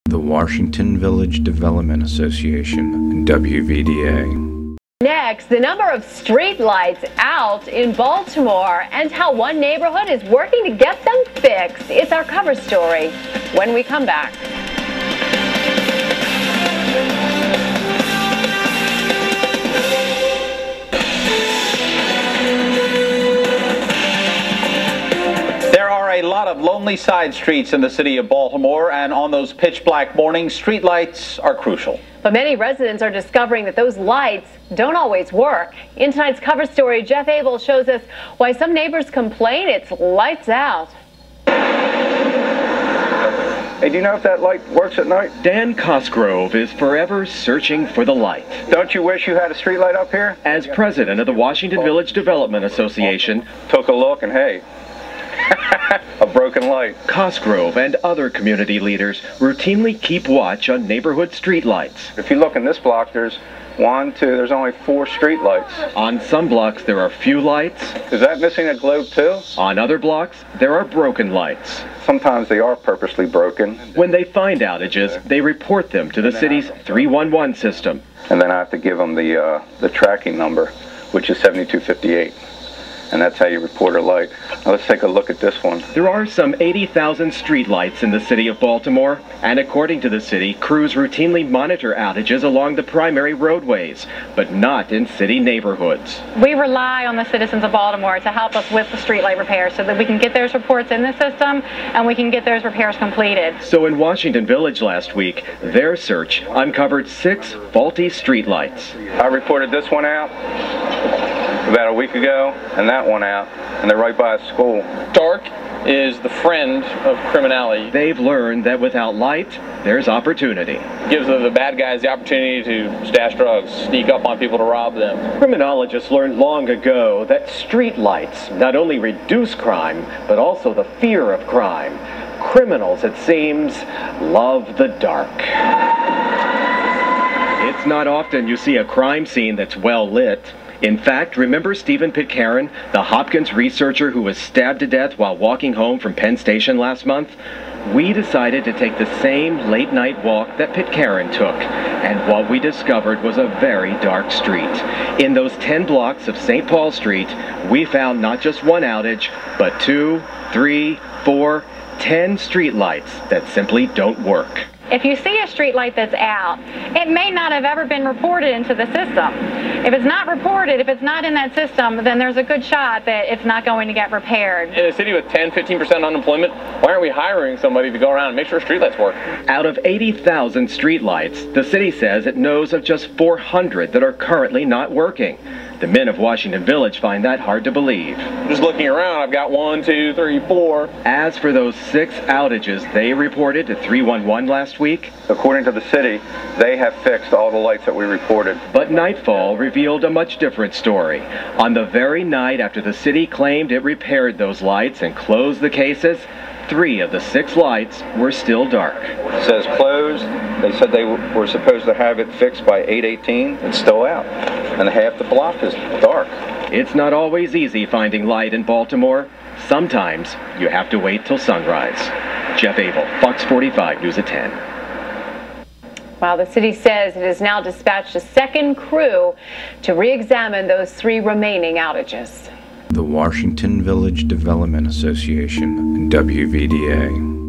The Washington Village Development Association, WVDA. Next, the number of street lights out in Baltimore and how one neighborhood is working to get them fixed. It's our cover story when we come back. There are a lot of lonely side streets in the city of Baltimore, and on those pitch black mornings, street lights are crucial. But many residents are discovering that those lights don't always work. In tonight's cover story, Jeff Abel shows us why some neighbors complain it's lights out. Hey, do you know if that light works at night? Dan Cosgrove is forever searching for the light. Don't you wish you had a street light up here? As president of the Washington Village Development Association, Took a look and hey, a broken light. Cosgrove and other community leaders routinely keep watch on neighborhood street lights. If you look in this block, there's there's only 4 street lights. On some blocks there are few lights. Is that missing a globe too? On other blocks there are broken lights. Sometimes they are purposely broken. When they find outages, they report them to the city's 311 system. And then I have to give them the tracking number, which is 7258. And that's how you report a light. Now let's take a look at this one. There are some 80,000 street lights in the city of Baltimore, and according to the city, crews routinely monitor outages along the primary roadways, but not in city neighborhoods. We rely on the citizens of Baltimore to help us with the streetlight repairs so that we can get those reports in the system and we can get those repairs completed. So in Washington Village last week, their search uncovered 6 faulty street lights. I reported this one out about a week ago, and that one out, and they're right by a school. Dark is the friend of criminality. They've learned that without light, there's opportunity. It gives the bad guys the opportunity to stash drugs, sneak up on people to rob them. Criminologists learned long ago that street lights not only reduce crime, but also the fear of crime. Criminals, it seems, love the dark. It's not often you see a crime scene that's well lit. In fact, remember Stephen Pitcairn, the Hopkins researcher who was stabbed to death while walking home from Penn Station last month? We decided to take the same late-night walk that Pitcairn took, and what we discovered was a very dark street. In those 10 blocks of St. Paul Street, we found not just one outage, but 2, 3, 4, 10 street lights that simply don't work. If you see a street light that's out, it may not have ever been reported into the system. If it's not reported, if it's not in that system, then there's a good shot that it's not going to get repaired. In a city with 10-15% unemployment, why aren't we hiring somebody to go around and make sure streetlights work? Out of 80,000 streetlights, the city says it knows of just 400 that are currently not working. The men of Washington Village find that hard to believe. Just looking around, I've got 1, 2, 3, 4. As for those 6 outages they reported to 311 last week, According to the city, they have fixed all the lights that we reported. but nightfall revealed a much different story. On the very night after the city claimed it repaired those lights and closed the cases, 3 of the 6 lights were still dark. It says closed. They said they were supposed to have it fixed by 8:18. It's still out. And half the block is dark. It's not always easy finding light in Baltimore. Sometimes you have to wait till sunrise. Jeff Abel, Fox 45 News at 10. While the city says it has now dispatched a second crew to re-examine those 3 remaining outages. The Washington Village Development Association, WVDA.